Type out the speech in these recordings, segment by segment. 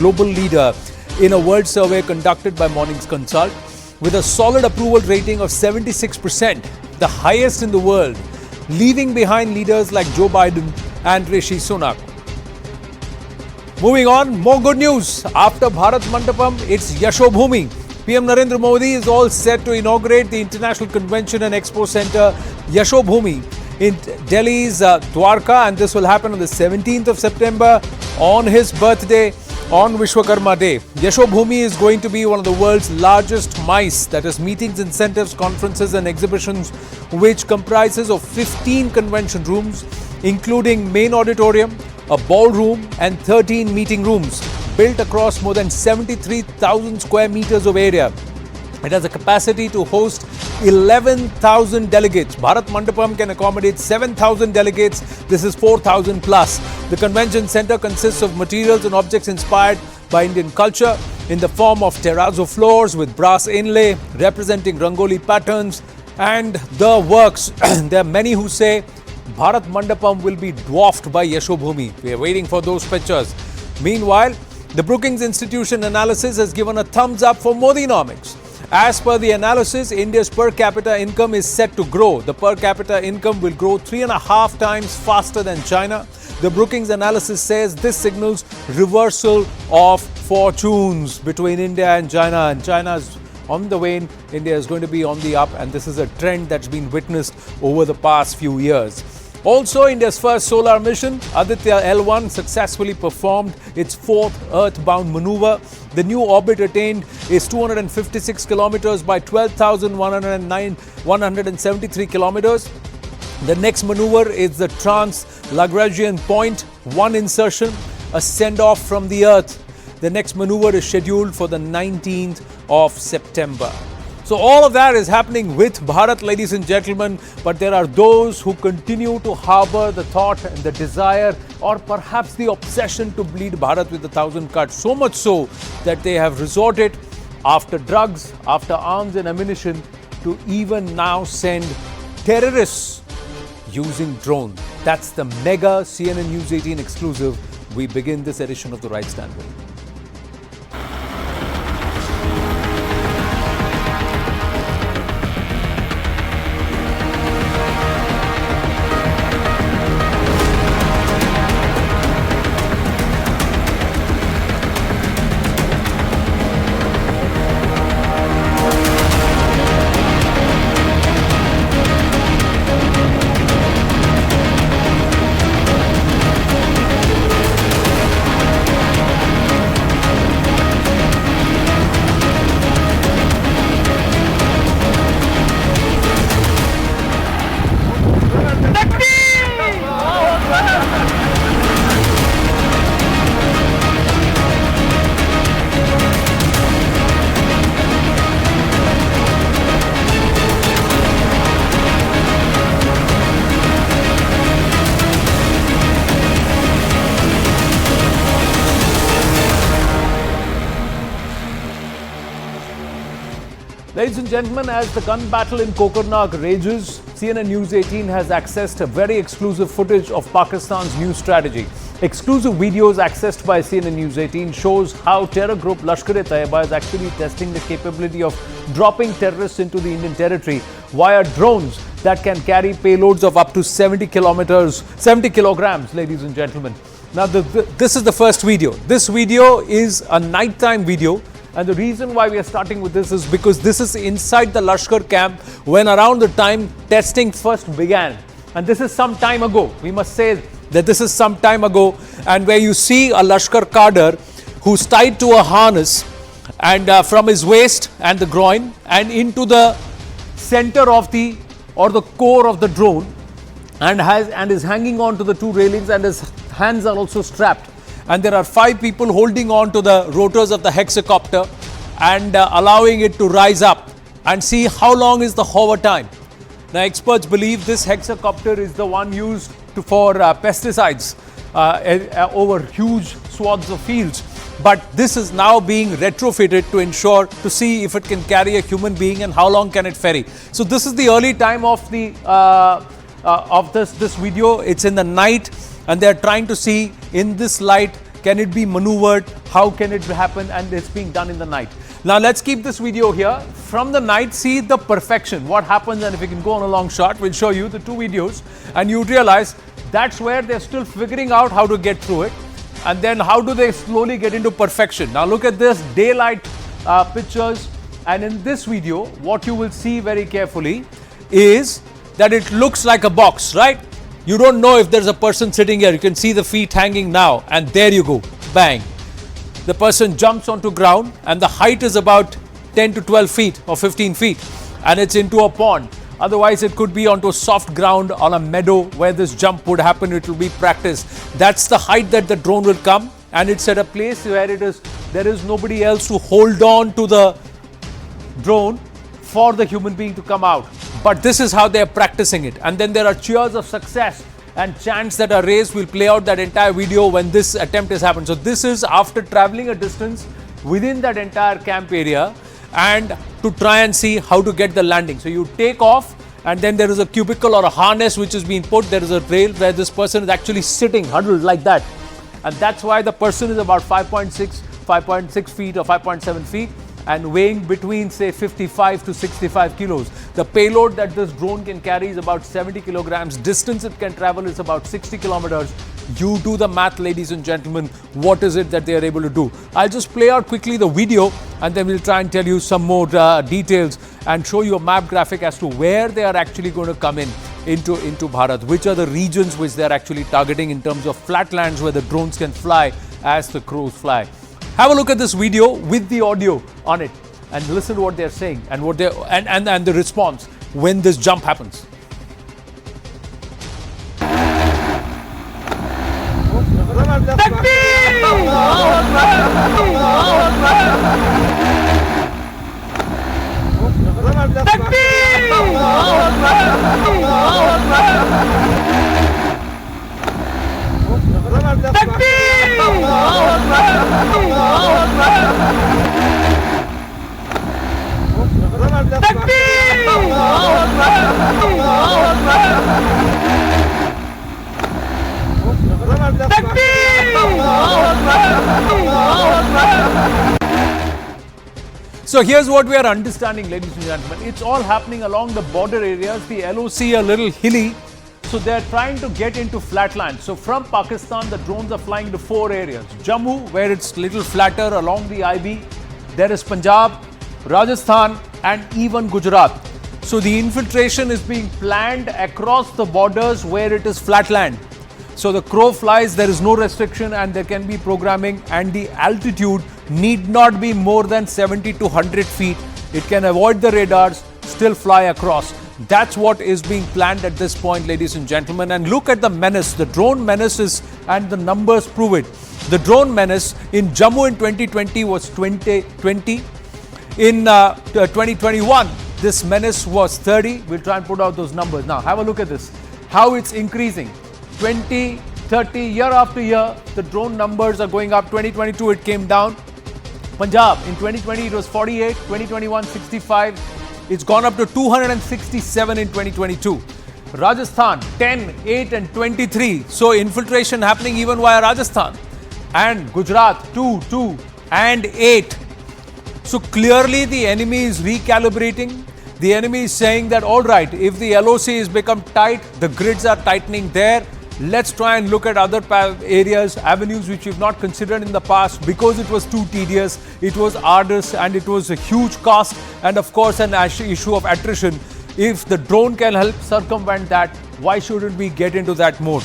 global leader in a world survey conducted by Mornings Consult with a solid approval rating of 76%, the highest in the world, leaving behind leaders like Joe Biden and Rishi Sunak. Moving on, more good news. After Bharat Mandapam, it's Yashobhumi. PM Narendra Modi is all set to inaugurate the International Convention and Expo Centre Yashobhumi in Delhi's Dwarka, and this will happen on the 17th of September on his birthday on Vishwakarma Day. Yashobhumi is going to be one of the world's largest MICE, that is meetings, incentives, conferences and exhibitions, which comprises of 15 convention rooms, including main auditorium, a ballroom and 13 meeting rooms, built across more than 73,000 square meters of area. It has a capacity to host 11,000 delegates. Bharat Mandapam can accommodate 7,000 delegates. This is 4,000 plus. The convention center consists of materials and objects inspired by Indian culture in the form of terrazzo floors with brass inlay representing Rangoli patterns and the works. There are many who say Bharat Mandapam will be dwarfed by Yashobhumi. We are waiting for those pictures. Meanwhile, the Brookings Institution analysis has given a thumbs up for Modinomics. As per the analysis, India's per capita income is set to grow. The per capita income will grow 3.5 times faster than China. The Brookings analysis says this signals reversal of fortunes between India and China. And China is on the wane, India is going to be on the up, and this is a trend that's been witnessed over the past few years. Also, India's first solar mission, Aditya L1, successfully performed its fourth earthbound maneuver. The new orbit attained is 256 kilometers by 12,173 kilometers. The next maneuver is the Trans-Lagrangian Point 1 insertion, a send-off from the Earth. The next maneuver is scheduled for the 19th of September. So all of that is happening with Bharat, ladies and gentlemen, but there are those who continue to harbor the thought and the desire or perhaps the obsession to bleed Bharat with 1,000 cuts. So much so that they have resorted after drugs, after arms and ammunition to even now send terrorists using drone. That's the mega CNN News 18 exclusive. We begin this edition of The Right Stand with. Ladies and gentlemen, as the gun battle in Kokarnak rages, CNN News 18 has accessed a very exclusive footage of Pakistan's new strategy. Exclusive videos accessed by CNN News 18 shows how terror group Lashkar-e-Taiba is actually testing the capability of dropping terrorists into the Indian territory via drones that can carry payloads of up to 70 kilograms, ladies and gentlemen. Now, this is the first video. This video is a nighttime video. And the reason why we are starting with this is because this is inside the Lashkar camp when around the time testing first began. And this is some time ago. We must say that this is some time ago, and where you see a Lashkar cadre who's tied to a harness and from his waist and the groin and into the center of the core of the drone and is hanging on to the two railings, and his hands are also strapped. And there are 5 people holding on to the rotors of the hexacopter and allowing it to rise up and see how long is the hover time. Now, experts believe this hexacopter is the one used for pesticides over huge swaths of fields. But this is now being retrofitted to ensure to see if it can carry a human being and how long can it ferry. So this is the early time of the this video. It's in the night, and they're trying to see in this light Can it be maneuvered? How can it happen? And it's being done in the night. Now let's keep this video here. From the night, see the perfection. What happens, and if we can go on a long shot, we'll show you the two videos, and you realize that's where they're still figuring out how to get through it. And then how do they slowly get into perfection? Now look at this daylight pictures. And in this video, what you will see very carefully is that it looks like a box, right? You don't know if there's a person sitting here. You can see the feet hanging now, and there you go, bang. The person jumps onto ground, and the height is about 10 to 12 feet or 15 feet, and it's into a pond. Otherwise, it could be onto soft ground on a meadow where this jump would happen. It will be practice. That's the height that the drone will come, and it's at a place where there is nobody else to hold on to the drone for the human being to come out. But this is how they are practicing it. And then there are cheers of success and chants that are raised. Will play out that entire video when this attempt has happened. So this is after traveling a distance within that entire camp area and to try and see how to get the landing. So you take off, and then there is a cubicle or a harness which is being put. There is a rail where this person is actually sitting huddled like that. And that's why the person is about 5.6 feet or 5.7 feet and weighing between, say, 55 to 65 kilos. The payload that this drone can carry is about 70 kilograms. Distance it can travel is about 60 kilometers. You do the math, ladies and gentlemen. What is it that they are able to do? I'll just play out quickly the video, and then we'll try and tell you some more details and show you a map graphic as to where they are actually going to come into Bharat. Which are the regions which they are actually targeting in terms of flatlands where the drones can fly as the crows fly. Have a look at this video with the audio on it and listen to what they're saying and what they and the response when this jump happens. So here's what we are understanding, ladies and gentlemen. It's all happening along the border areas. The LOC a little hilly, so they're trying to get into flatland. So from Pakistan, the drones are flying to 4 areas. Jammu, where it's little flatter along the IB. There is Punjab, Rajasthan, and even Gujarat. So the infiltration is being planned across the borders where it is flatland. So the crow flies, there is no restriction, and there can be programming, and the altitude need not be more than 70 to 100 feet. It can avoid the radars, still fly across. That's what is being planned at this point, ladies and gentlemen. And look at the menace. The drone menace is, and the numbers prove it. The drone menace in Jammu in 2020 was 20. In 2021, this menace was 30. We'll try and put out those numbers. Now, have a look at this. How it's increasing. 20, 30, year after year, the drone numbers are going up. 2022, it came down. Punjab, in 2020, it was 48. 2021, 65. It's gone up to 267 in 2022. Rajasthan, 10, 8 and 23. So infiltration happening even via Rajasthan. And Gujarat, 2, 2 and 8. So clearly the enemy is recalibrating. The enemy is saying that, all right, if the LOC has become tight, the grids are tightening there. Let's try and look at other areas, avenues which we've not considered in the past because it was too tedious, it was arduous, and it was a huge cost, and of course an issue of attrition. If the drone can help circumvent that, why shouldn't we get into that mode?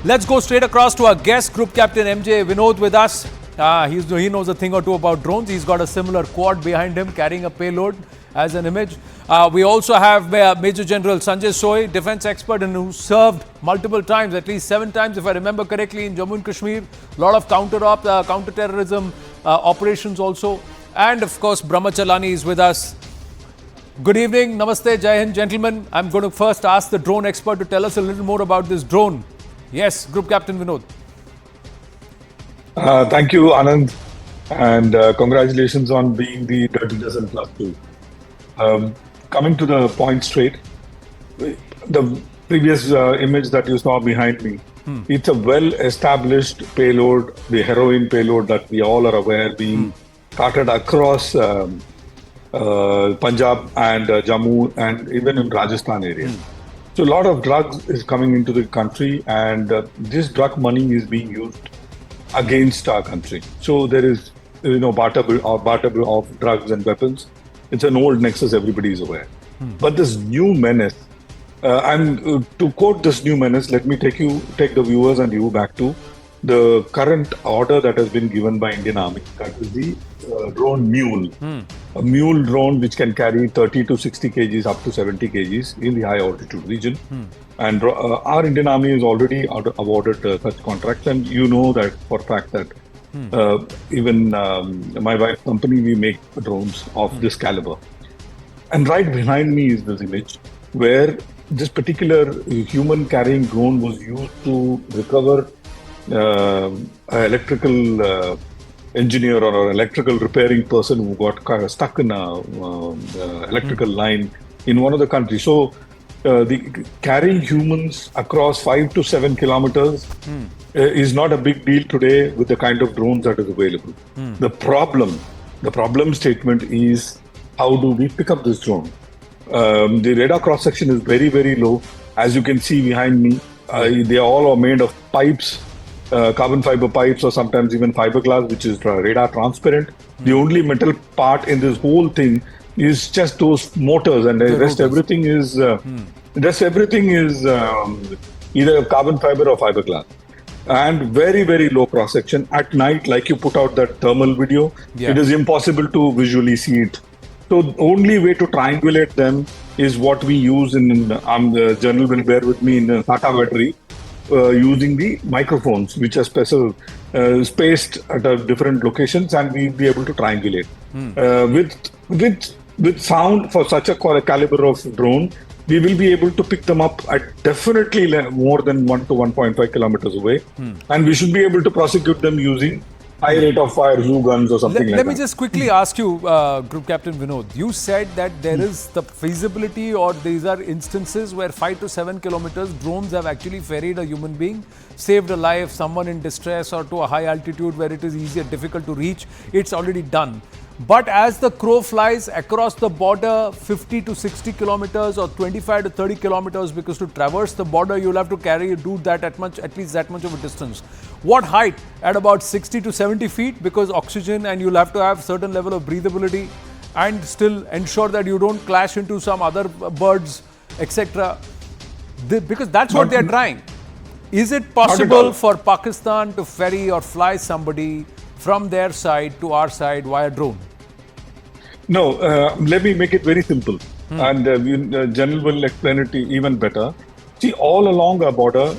Let's go straight across to our guest, Group Captain MJ Vinod with us. He knows a thing or two about drones. He's got a similar quad behind him carrying a payload as an image. We also have Major General Sanjay Soy, defense expert, and who served multiple times, at least 7 times if I remember correctly, in Jammu and Kashmir. A lot of counter-terrorism operations also. And of course, Brahma Chalani is with us. Good evening, Namaste, Jai Hind, gentlemen. I'm going to first ask the drone expert to tell us a little more about this drone. Yes, Group Captain Vinod. Thank you, Anand, and congratulations on being the Dirty Dozen +2. Coming to the point straight, the previous image that you saw behind me It's a well-established payload, the heroin payload that we all are aware being carted across Punjab and Jammu and even in Rajasthan area. So a lot of drugs is coming into the country, and this drug money is being used against our country. So there is, barter of drugs and weapons. It's an old nexus, everybody is aware. But this new menace, to quote this new menace, let me take the viewers and you back to the current order that has been given by Indian Army. That is the drone Mule. A Mule drone which can carry 30 to 60 kgs up to 70 kgs in the high altitude region. And our Indian Army is already awarded such contracts, and you know that for a fact that even my wife's company, we make drones of this caliber. And right behind me is this image where this particular human carrying drone was used to recover electrical engineer or an electrical repairing person who got kind of stuck in a electrical line in one of the countries. So the carrying humans across 5 to 7 kilometers is not a big deal today with the kind of drones that is available. The problem statement is, how do we pick up this drone? The radar cross section is very, very low. As you can see behind me, they all are made of pipes, carbon fiber pipes, or sometimes even fiberglass, which is radar transparent. The only metal part in this whole thing is just those motors, and the rest everything is either carbon fiber or fiberglass. And very, very low cross section. At night, like you put out that thermal video, it is impossible to visually see it. So the only way to triangulate them is what we use the General will bear with me, in Tata battery, using the microphones, which are spaced at different locations, and we'll be able to triangulate. With sound for such a caliber of drone, we will be able to pick them up at definitely more than 1 to 1.5 kilometers away. And we should be able to prosecute them using high rate of fire zoo guns or something like that. Let me just quickly ask you, Group Captain Vinod, you said that there is the feasibility, or these are instances where 5 to 7 kilometers drones have actually ferried a human being, saved a life, someone in distress, or to a high altitude where it is difficult to reach. It's already done. But as the crow flies across the border 50 to 60 kilometers or 25 to 30 kilometers, because to traverse the border you'll have to do that at least that much of a distance. What height? At about 60 to 70 feet, because oxygen, and you'll have to have certain level of breathability and still ensure that you don't clash into some other birds, etc. Because that's what they're trying. Is it possible for Pakistan to ferry or fly somebody from their side to our side via drone? No, let me make it very simple. And General will explain it even better. See, all along our border,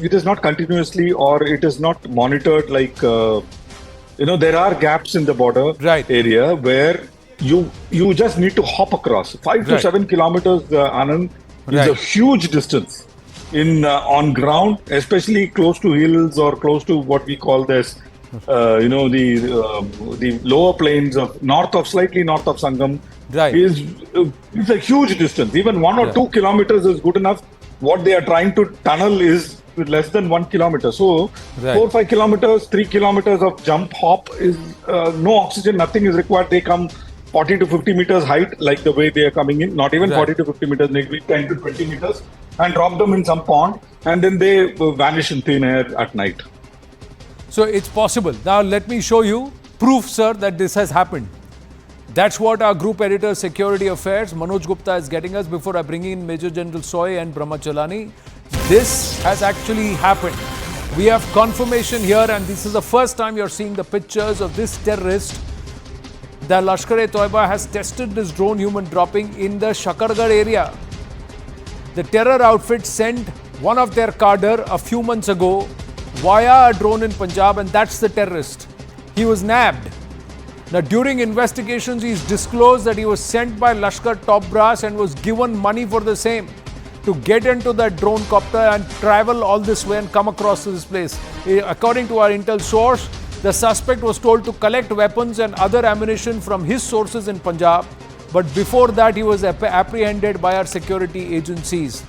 it is not continuously, or it is not monitored like, there are gaps in the border area where you just need to hop across. 5 to 7 kilometers, Anand, is a huge distance on ground, especially close to hills or close to what we call this, the lower plains slightly north of Sangam. It's a huge distance. Even 1 or 2 kilometers is good enough. What they are trying to tunnel is less than 1 kilometer. So 4 5 kilometers, 3 kilometers of jump hop is no oxygen, nothing is required. They come 40 to 50 meters height, like the way they are coming in, not even 40 to 50 meters, maybe 10 to 20 meters, and drop them in some pond, and then they vanish in thin air at night. So it's possible. Now let me show you proof, sir, that this has happened. That's what our Group Editor, Security Affairs, Manoj Gupta, is getting us before I bring in Major General Soy and Brahmachalani. This has actually happened. We have confirmation here, and this is the first time you're seeing the pictures of this terrorist. The Lashkar-e-Taiba has tested this drone human dropping in the Shakargarh area. The terror outfit sent one of their cadre a few months ago via a drone in Punjab, and that's the terrorist. He was nabbed. Now, during investigations, he's disclosed that he was sent by Lashkar top brass and was given money for the same to get into that drone copter and travel all this way and come across to this place. According to our intel source, the suspect was told to collect weapons and other ammunition from his sources in Punjab, but before that he was apprehended by our security agencies.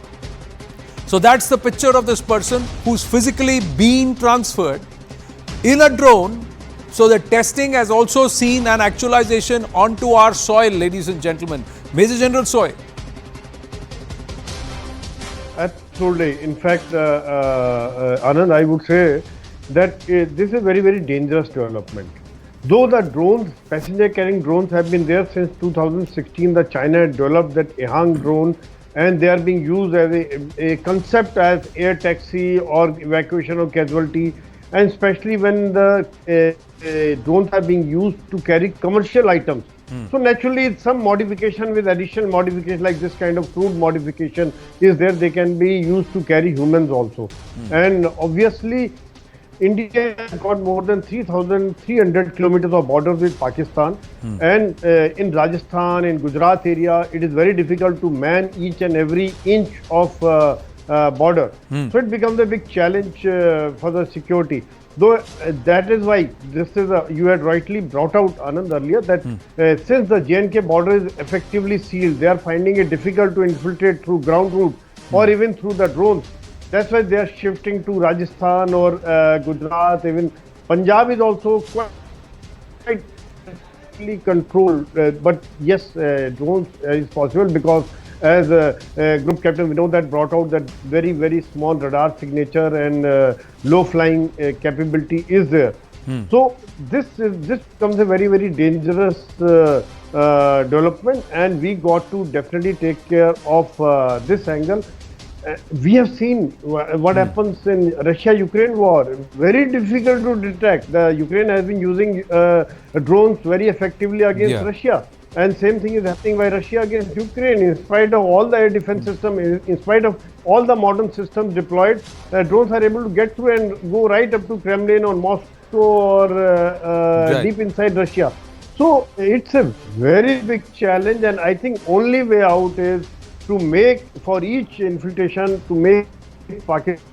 So that's the picture of this person who's physically being transferred in a drone. So the testing has also seen an actualization onto our soil, ladies and gentlemen. Major General Soy. Absolutely. In fact, Anand, I would say that this is a very, very dangerous development. Though the drones, passenger carrying drones have been there since 2016, the China had developed that Ehang drone, and they are being used as a concept as air taxi or evacuation of casualty, and especially when the drones are being used to carry commercial items. So naturally, some modification with additional modification like this kind of crude modification is there. They can be used to carry humans also. And obviously, India has got more than 3,300 kilometers of borders with Pakistan. And in Rajasthan, in Gujarat area, it is very difficult to man each and every inch of border. So it becomes a big challenge for the security. Though that is why this is you had rightly brought out, Anand, earlier that since the J&K border is effectively sealed, they are finding it difficult to infiltrate through ground route or even through the drones. That's why they are shifting to Rajasthan or Gujarat. Even Punjab is also quite controlled. But yes, drones is possible because as Group Captain Vinod that brought out that very, very small radar signature and low flying capability is there. So this becomes a very, very dangerous development, and we got to definitely take care of this angle. We have seen what happens in Russia-Ukraine war. Very difficult to detect. The Ukraine has been using drones very effectively against Russia. And same thing is happening by Russia against Ukraine. In spite of all the air defense system, in spite of all the modern systems deployed, drones are able to get through and go right up to Kremlin or Moscow or deep inside Russia. So it's a very big challenge, and I think only way out is to make for each infiltration, to make Pakistan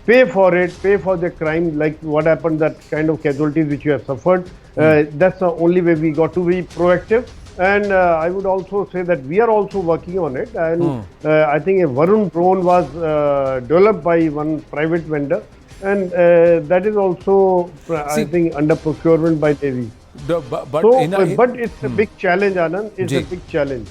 pay for it, pay for the crime, like what happened, that kind of casualties which you have suffered. That's the only way we got to be proactive. And I would also say that we are also working on it. And I think a Varun drone was developed by one private vendor. And that is also, I think, under procurement by Navy. But it's a big challenge, Anand. It's a big challenge.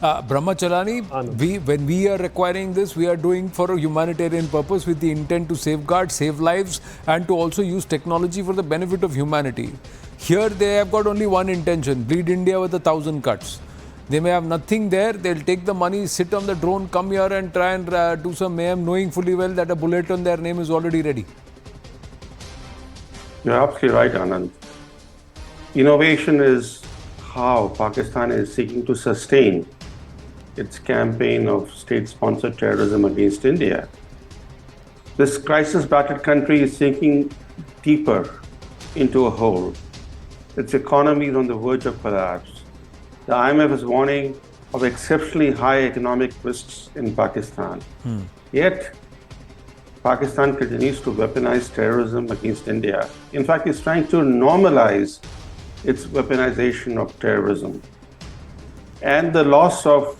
Brahmachalani, when we are acquiring this, we are doing for a humanitarian purpose with the intent to safeguard, save lives, and to also use technology for the benefit of humanity. Here they have got only one intention: bleed India with 1,000 cuts. They may have nothing there. They'll take the money, sit on the drone, come here and try and do some mayhem, knowing fully well that a bullet on their name is already ready. You're absolutely right, Anand. Innovation is how Pakistan is seeking to sustain its campaign of state-sponsored terrorism against India. This crisis-battered country is sinking deeper into a hole. Its economy is on the verge of collapse. The IMF is warning of exceptionally high economic risks in Pakistan. Yet, Pakistan continues to weaponize terrorism against India. In fact, it's trying to normalize its weaponization of terrorism. And the loss of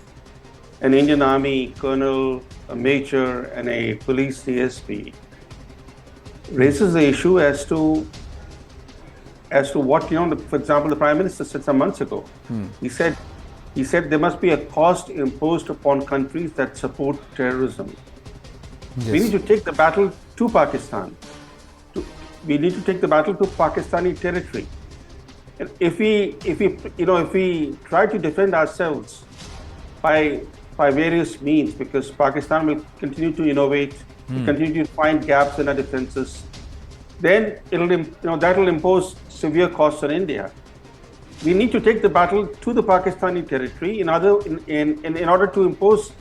an Indian Army colonel, a major, and a police CSP raises the issue as to what, for example, the Prime Minister said some months ago. He said there must be a cost imposed upon countries that support terrorism. We need to take the battle to Pakistan. We need to take the battle to Pakistani territory. And if we try to defend ourselves by various means, because Pakistan will continue to innovate, continue to find gaps in our defenses, then that will impose severe costs on India. We need to take the battle to the Pakistani territory in order to impose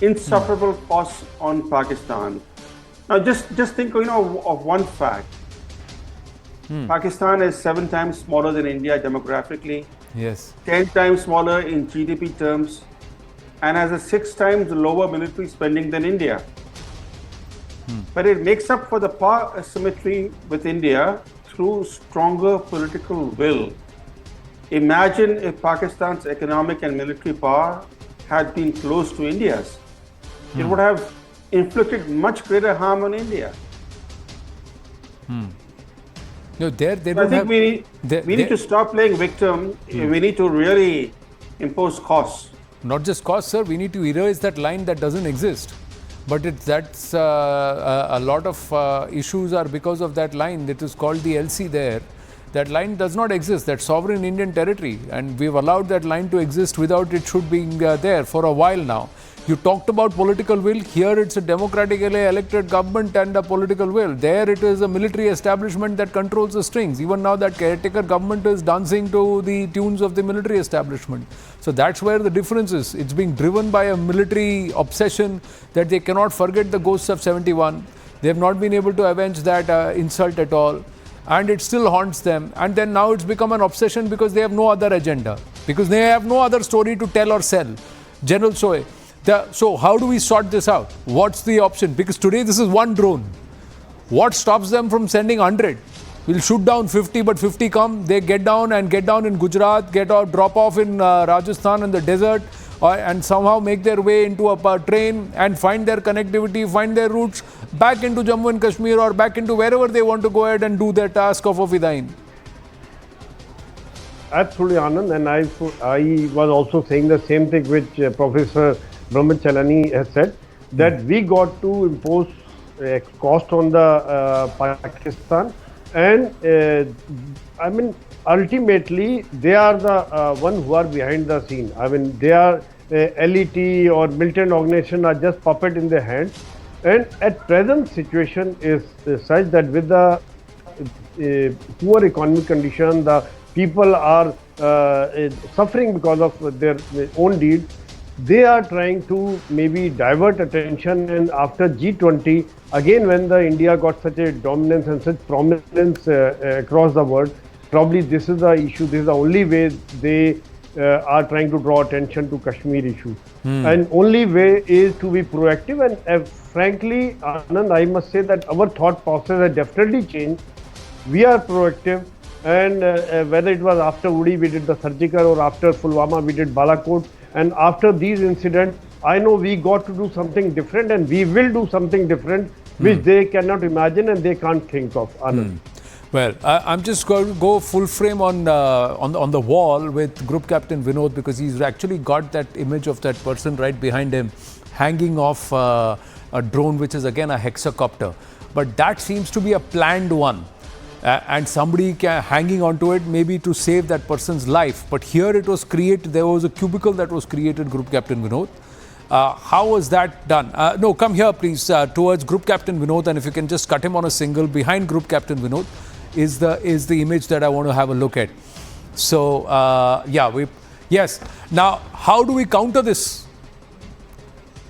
insufferable costs on Pakistan. Now, just think, of one fact. Pakistan is 7 times smaller than India demographically. Yes. 10 times smaller in GDP terms, and has a 6 times lower military spending than India. But it makes up for the power asymmetry with India through stronger political will. Imagine if Pakistan's economic and military power had been close to India's. It would have inflicted much greater harm on India. No, they I don't think have. we need to stop playing victim. We need to really impose costs. Not just cost, sir. We need to erase that line that doesn't exist. But that's a lot of issues are because of that line that is called the LC there. That line does not exist. That sovereign Indian territory, and we've allowed that line to exist without it should be there for a while now. You talked about political will. Here it's a democratically elected government and a political will. There it is a military establishment that controls the strings. Even now that caretaker government is dancing to the tunes of the military establishment. So that's where the difference is. It's being driven by a military obsession that they cannot forget the ghosts of 71. They have not been able to avenge that insult at all. And it still haunts them. And then now it's become an obsession because they have no other agenda. Because they have no other story to tell or sell. General Soe. So how do we sort this out? What's the option? Because today this is one drone. What stops them from sending 100? We'll shoot down 50, but 50 come. They get down in Gujarat, drop off in Rajasthan in the desert, and somehow make their way into a train and find their connectivity, find their routes back into Jammu and Kashmir or back into wherever they want to go ahead and do their task of a fidain. Absolutely, Anand. And I was also saying the same thing which Professor Brahmachalani has said, that we got to impose cost on the Pakistan, and I mean ultimately they are the one who are behind the scene. I mean they are LET or militant organization are just puppet in their hands, and at present situation is such that with the poor economic condition, the people are suffering because of their own deeds. They are trying to maybe divert attention, and after G20, again when the India got such a dominance and such prominence across the world, probably this is the issue, this is the only way they are trying to draw attention to Kashmir issue. And only way is to be proactive, and frankly, Anand, I must say that our thought process has definitely changed. We are proactive, and whether it was after Uri we did the surgical, or after Pulwama we did Balakot, and after these incidents, I know we got to do something different, and we will do something different which they cannot imagine and they can't think of, Anand. Well, I'm just going to go full frame on the wall with Group Captain Vinod, because he's actually got that image of that person right behind him hanging off a drone, which is again a hexacopter. But that seems to be a planned one. And somebody hanging onto it maybe to save that person's life. But here it was created, there was a cubicle that was created, Group Captain Vinod. How was that done? No, come here please, towards Group Captain Vinod, and if you can just cut him on a single. Behind Group Captain Vinod is the image that I want to have a look at. So, yes. Now, how do we counter this?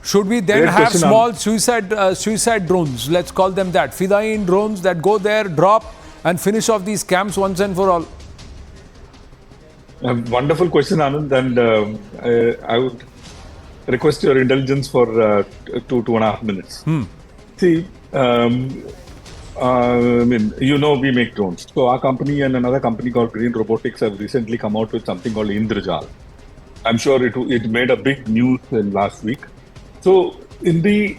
Should we then have small suicide drones, let's call them that, fidain drones that go there, drop, and finish off these camps once and for all? A wonderful question, Anand, and I would request your indulgence for 2.5 minutes. See, I mean, we make drones. So our company and another company called Green Robotics have recently come out with something called Indrajal. I'm sure it made a big news in last week. So in the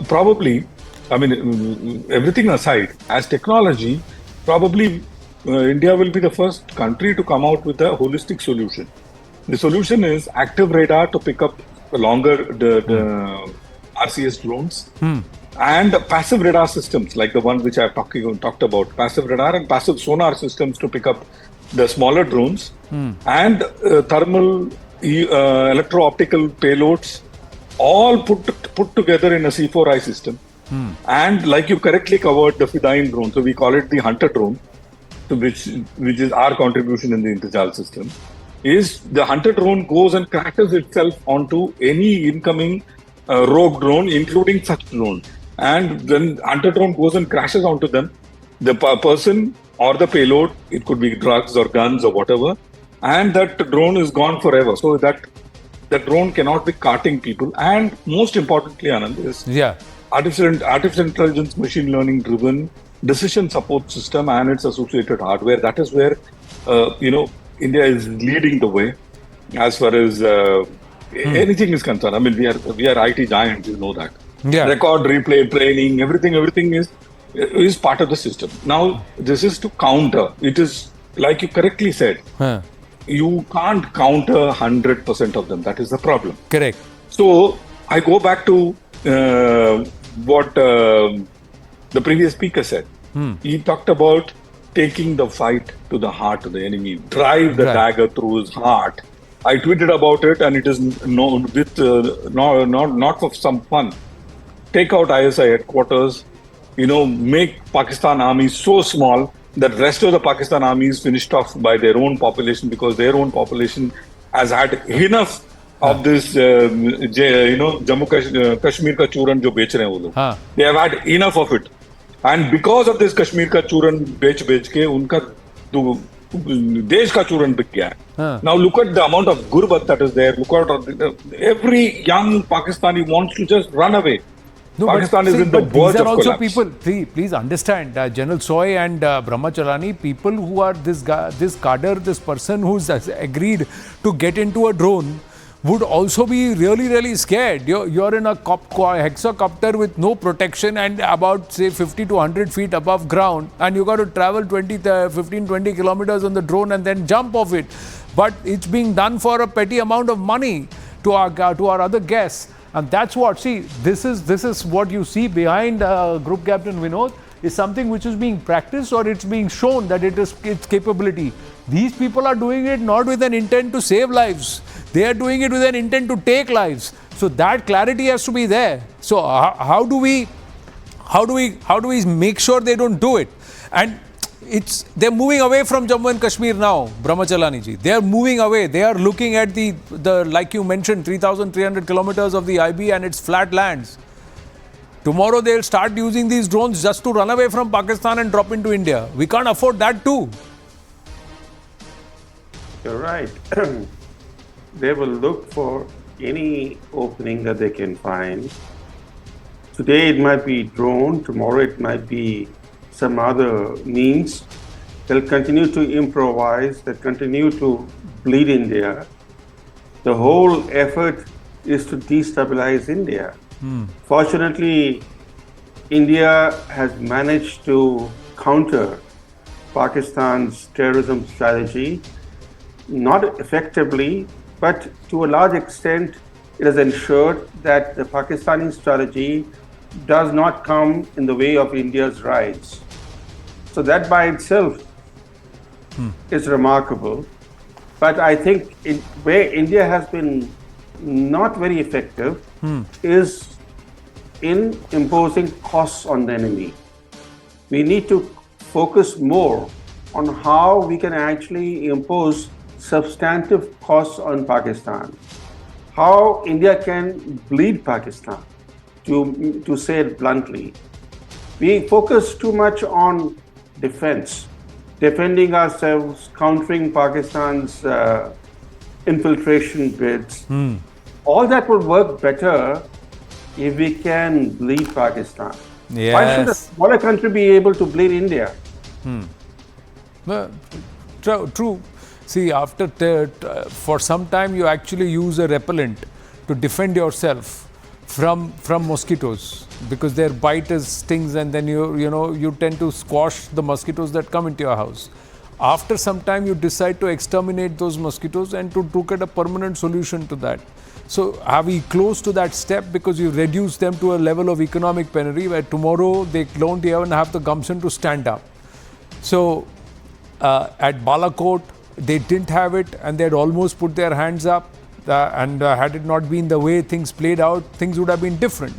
probably, I mean, everything aside, as technology, probably India will be the first country to come out with a holistic solution. The solution is active radar to pick up the RCS drones, and passive radar systems like the one which I've talked about, passive radar and passive sonar systems to pick up the smaller drones, and thermal electro-optical payloads, all put together in a C4I system. And like you correctly covered, the fidain drone, so we call it the hunter drone, which is our contribution in the Indrajal system, is the hunter drone goes and crashes itself onto any incoming rogue drone, including such drone. And when hunter drone goes and crashes onto them, the person or the payload, it could be drugs or guns or whatever, and that drone is gone forever. So that the drone cannot be carting people. And most importantly, Anand, is artificial intelligence, machine learning driven decision support system and its associated hardware. That is where India is leading the way as far as anything is concerned. I mean, we are IT giants, you know that. Yeah. Record, replay, training, everything is part of the system. Now, this is to counter. It is like you correctly said. Huh. You can't counter 100% of them. That is the problem. Correct. So I go back to what the previous speaker said. He talked about taking the fight to the heart of the enemy, drive the Right. dagger through his heart. I tweeted about it, and it is not for some fun. Take out ISI headquarters, make Pakistan army so small that rest of the Pakistan army is finished off by their own population, because their own population has had enough of this, Jammu Kashmir ka churan jo bech rahe hain wo log. Huh. They have had enough of it. And because of this Kashmir ka churan bech ke, unka desh ka churan bik gaya hai. Huh. Now look at the amount of gurbat that is there. Look at every young Pakistani wants to just run away. No, Pakistan is in the but verge these are of also collapse. people. Please understand, General Soy and Brahmacharani, people who are this guy, this cadre, this person who's agreed to get into a drone, would also be really scared. You're in a hexacopter with no protection and about say 50 to 100 feet above ground, and you got to travel 15-20 kilometers on the drone and then jump off it. But it's being done for a petty amount of money to our other guests. And that's what, see, this is what you see behind Group Captain Vinod, is something which is being practiced, or it's being shown that its capability. These people are doing it not with an intent to save lives. They are doing it with an intent to take lives. So that clarity has to be there. So how do we make sure they don't do it? And they're moving away from Jammu and Kashmir now, Brahmachalani ji. They are moving away. They are looking at the like you mentioned, 3,300 kilometers of the IB and its flat lands. Tomorrow they'll start using these drones just to run away from Pakistan and drop into India. We can't afford that too. You're right. They will look for any opening that they can find. Today it might be drone, tomorrow it might be some other means. They'll continue to improvise, they'll continue to bleed India. The whole effort is to destabilize India. Fortunately, India has managed to counter Pakistan's terrorism strategy, not effectively, but to a large extent, it has ensured that the Pakistani strategy does not come in the way of India's rights. So that by itself is remarkable. But I think where India has been not very effective is in imposing costs on the enemy. We need to focus more on how we can actually impose substantive costs on Pakistan. How India can bleed Pakistan, to say it bluntly. We focus too much on defense, defending ourselves, countering Pakistan's infiltration bids. All that will work better if we can bleed Pakistan. Yes. Why should a smaller country be able to bleed India? True. See, for some time you actually use a repellent to defend yourself from mosquitoes, because their bite stings, and then you tend to squash the mosquitoes that come into your house. After some time you decide to exterminate those mosquitoes and to look at a permanent solution to that. So are we close to that step, because you reduce them to a level of economic penury where tomorrow they don't even have the gumption to stand up? So at Balakot, they didn't have it, and they had almost put their hands up, and had it not been the way things played out, things would have been different.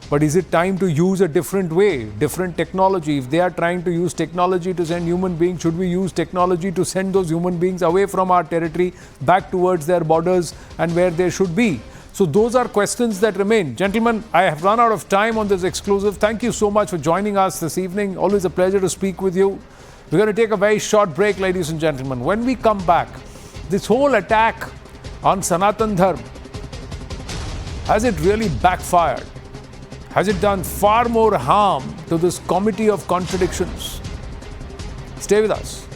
But is it time to use a different way, different technology? If they are trying to use technology to send human beings, should we use technology to send those human beings away from our territory, back towards their borders and where they should be? So those are questions that remain. Gentlemen, I have run out of time on this exclusive. Thank you so much for joining us this evening. Always a pleasure to speak with you. We're going to take a very short break, ladies and gentlemen. When we come back, this whole attack on Sanatan Dharma, has it really backfired? Has it done far more harm to this comedy of contradictions? Stay with us.